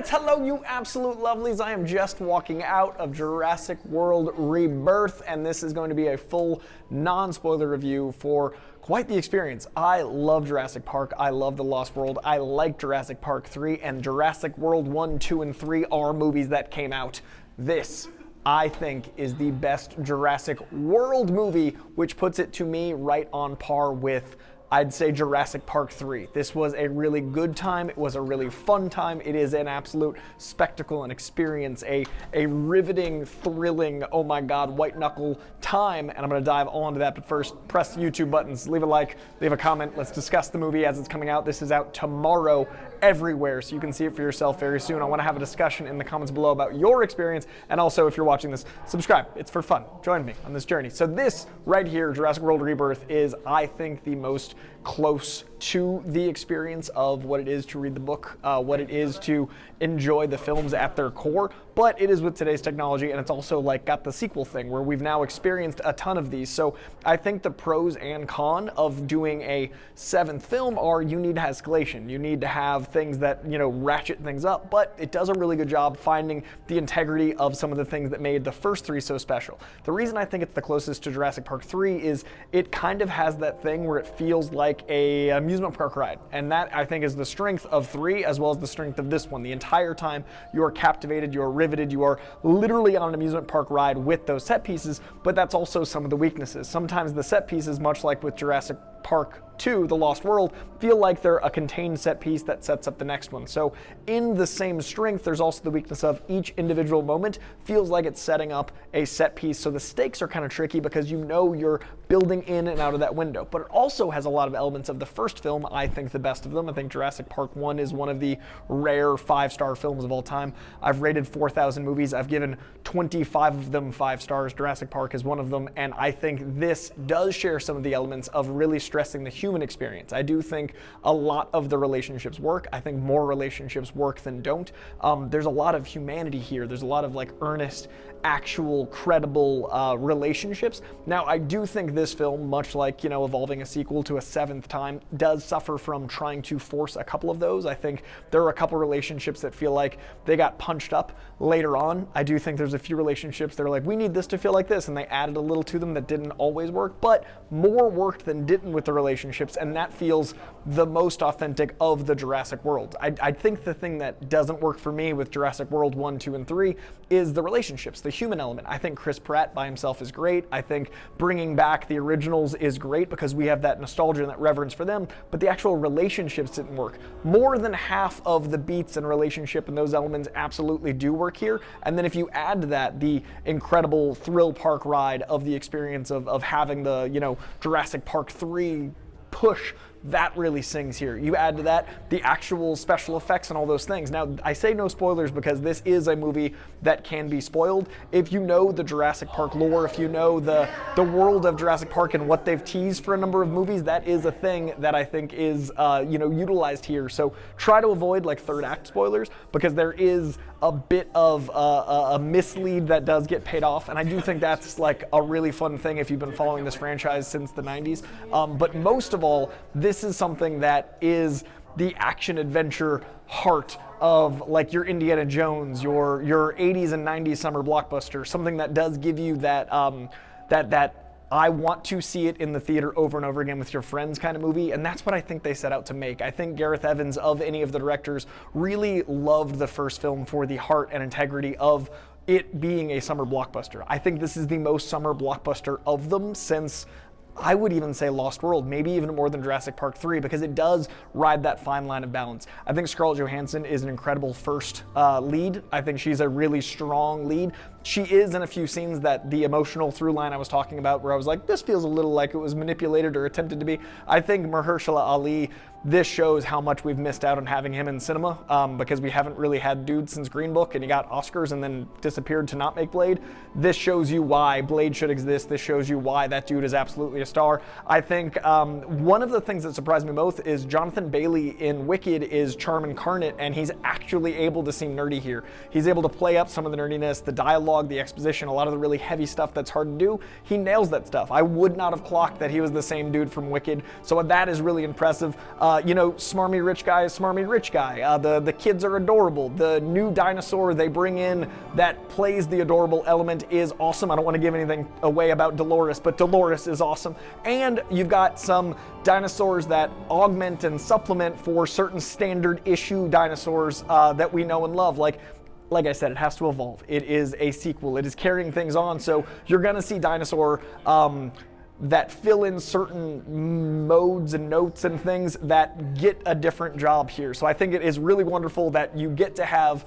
Congrats! Hello, you absolute lovelies. I am just walking out of Jurassic World Rebirth, and this is going to be a full non-spoiler review for quite the experience. I love Jurassic Park. I love The Lost World. I like Jurassic Park 3, and Jurassic World 1, 2, and 3 are movies that came out. This, I think, is the best Jurassic World movie, which puts it to me right on par with, I'd say, Jurassic Park 3. This was a really good time. It was a really fun time. It is an absolute spectacle and experience, a riveting, thrilling, oh my God, white knuckle time. And I'm gonna dive on to that, but first, press the YouTube buttons, leave a like, leave a comment. Let's discuss the movie as it's coming out. This is out tomorrow everywhere, so you can see it for yourself very soon. I wanna have a discussion in the comments below about your experience, and also if you're watching this, subscribe. It's for fun. Join me on this journey. So this right here, Jurassic World Rebirth, is, I think, the most close to the experience of what it is to read the book, what it is to enjoy the films at their core, but it is with today's technology, and it's also like got the sequel thing where we've now experienced a ton of these. So I think the pros and con of doing a seventh film are you need escalation, you need to have things that, you know, ratchet things up, but it does a really good job finding the integrity of some of the things that made the first three so special. The reason I think it's the closest to Jurassic Park 3 is it kind of has that thing where it feels like a amusement park ride, and that I think is the strength of 3 as well as the strength of this one. The entire time you are captivated, you are riveted, you are literally on an amusement park ride with those set pieces, but that's also some of the weaknesses. Sometimes the set pieces, much like with Jurassic Park 2, The Lost World, feel like they're a contained set piece that sets up the next one. So in the same strength, there's also the weakness of each individual moment feels like it's setting up a set piece. So the stakes are kind of tricky because you know you're building in and out of that window. But it also has a lot of elements of the first film. I think the best of them. I think Jurassic Park 1 is one of the rare 5-star films of all time. I've rated 4,000 movies. I've given 25 of them 5 stars. Jurassic Park is one of them. And I think this does share some of the elements of really stressing the human experience. I do think a lot of the relationships work. I think more relationships work than don't. There's a lot of humanity here. There's a lot of like earnest, actual, credible relationships. Now, I do think this film, much like, you know, evolving a sequel to a 7th time, does suffer from trying to force a couple of those. I think there are a couple relationships that feel like they got punched up later on. I do think there's a few relationships that are like, we need this to feel like this, and they added a little to them that didn't always work, but more worked than didn't with the relationships, and that feels the most authentic of the Jurassic World. I think the thing that doesn't work for me with Jurassic World 1, 2, and 3 is the relationships, the human element. I think Chris Pratt by himself is great. I think bringing back the originals is great because we have that nostalgia and that reverence for them, but the actual relationships didn't work. More than half of the beats and relationship and those elements absolutely do work here, and then if you add to that the incredible thrill park ride of the experience of having the, you know, Jurassic Park 3 push, that really sings here. You add to that the actual special effects and all those things. Now, I say no spoilers because this is a movie that can be spoiled. If you know the Jurassic Park lore, if you know the world of Jurassic Park and what they've teased for a number of movies, that is a thing that I think is you know, utilized here. So try to avoid like third act spoilers because there is a bit of a mislead that does get paid off, and I do think that's like a really fun thing if you've been following this franchise since the 90s. But most of all, this is something that is the action adventure heart of like your Indiana Jones, your 80s and 90s summer blockbuster, something that does give you that that I want to see it in the theater over and over again with your friends kind of movie, and that's what I think they set out to make. I think Gareth Evans, of any of the directors, really loved the first film for the heart and integrity of it being a summer blockbuster. I think this is the most summer blockbuster of them since, I would even say, Lost World, maybe even more than Jurassic Park 3, because it does ride that fine line of balance. I think Scarlett Johansson is an incredible first lead. I think she's a really strong lead. She is in a few scenes that the emotional through line I was talking about where I was like, this feels a little like it was manipulated or attempted to be. I think Mahershala Ali, this shows how much we've missed out on having him in cinema because we haven't really had dudes since Green Book, and he got Oscars and then disappeared to not make Blade. This shows you why Blade should exist. This shows you why that dude is absolutely a star. I think one of the things that surprised me most is Jonathan Bailey in Wicked is charm incarnate, and he's actually able to seem nerdy here. He's able to play up some of the nerdiness, the dialogue, the exposition, a lot of the really heavy stuff that's hard to do. He nails that stuff. I would not have clocked that he was the same dude from Wicked, so that is really impressive. You know, smarmy rich guy is smarmy rich guy. The kids are adorable. The new dinosaur they bring in that plays the adorable element is awesome. I don't want to give anything away about Dolores, but Dolores is awesome. And you've got some dinosaurs that augment and supplement for certain standard issue dinosaurs that we know and love. Like I said, it has to evolve. It is a sequel. It is carrying things on. So you're going to see dinosaur that fill in certain modes and notes and things that get a different job here. So I think it is really wonderful that you get to have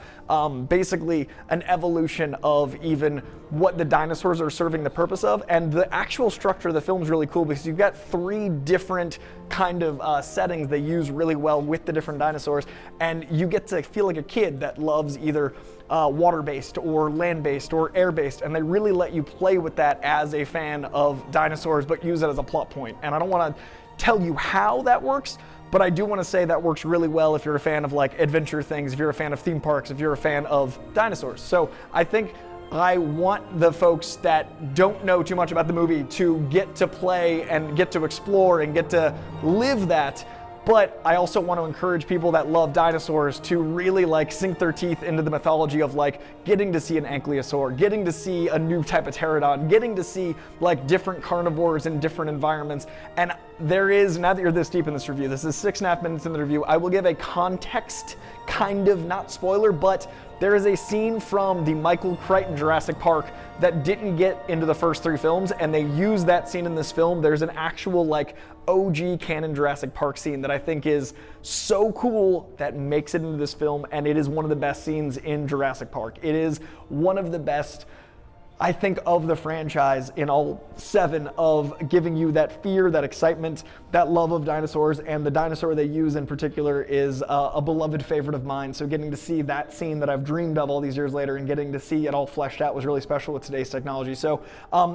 basically an evolution of even what the dinosaurs are serving the purpose of. And the actual structure of the film is really cool because you've got 3 different kind of settings they use really well with the different dinosaurs. And you get to feel like a kid that loves either water-based or land-based or air-based, and they really let you play with that as a fan of dinosaurs, but use it as a plot point. And I don't want to tell you how that works, but I do want to say that works really well if you're a fan of like adventure things, if you're a fan of theme parks, if you're a fan of dinosaurs. So I think I want the folks that don't know too much about the movie to get to play and get to explore and get to live that. But I also want to encourage people that love dinosaurs to really like sink their teeth into the mythology of like getting to see an ankylosaur, getting to see a new type of pterodon, getting to see like different carnivores in different environments. And there is, now that you're this deep in this review, this is 6.5 minutes in the review, I will give a context, kind of, not spoiler, but there is a scene from the Michael Crichton Jurassic Park that didn't get into the first 3 films, and they use that scene in this film. There's an actual like OG canon Jurassic Park scene that I think is so cool that makes it into this film, and it is one of the best scenes in Jurassic Park. It is one of the best, I think, of the franchise in all 7 of giving you that fear, that excitement, that love of dinosaurs, and the dinosaur they use in particular is a beloved favorite of mine. So getting to see that scene that I've dreamed of all these years later and getting to see it all fleshed out was really special with today's technology. So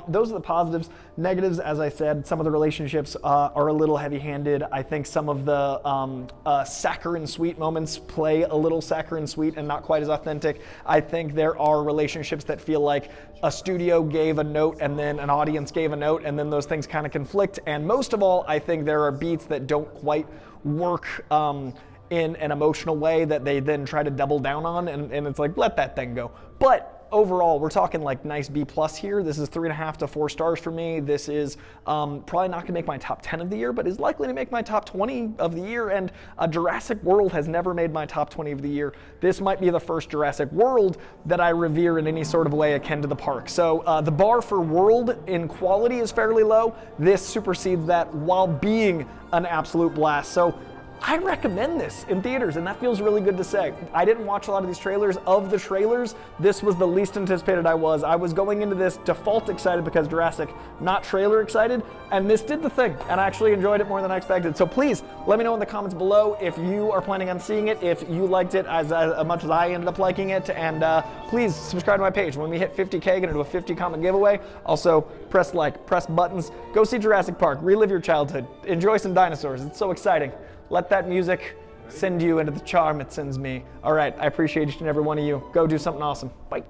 those are the positives. Negatives, as I said, some of the relationships are a little heavy-handed. I think some of the saccharine sweet moments play a little saccharine sweet and not quite as authentic. I think there are relationships that feel like a studio gave a note and then an audience gave a note, and then those things kind of conflict. And most of all, I think there are beats that don't quite work in an emotional way that they then try to double down on, and it's like, let that thing go. But overall, we're talking like nice B+ here. This is 3.5 to 4 stars for me. This is probably not gonna make my top 10 of the year, but is likely to make my top 20 of the year. And Jurassic World has never made my top 20 of the year. This might be the first Jurassic World that I revere in any sort of way akin to the park. So the bar for world in quality is fairly low. This supersedes that while being an absolute blast. So I recommend this in theaters, and that feels really good to say. I didn't watch a lot of these trailers. Of the trailers, this was the least anticipated I was. I was going into this default excited because Jurassic, not trailer excited, and this did the thing, and I actually enjoyed it more than I expected. So please, let me know in the comments below if you are planning on seeing it, if you liked it as much as I ended up liking it, and please subscribe to my page. When we hit 50K, gonna do a 50 comment giveaway. Also, press like, press buttons, go see Jurassic Park, relive your childhood, enjoy some dinosaurs. It's so exciting. Let that music send you into the charm it sends me. All right, I appreciate each and every one of you. Go do something awesome. Bye.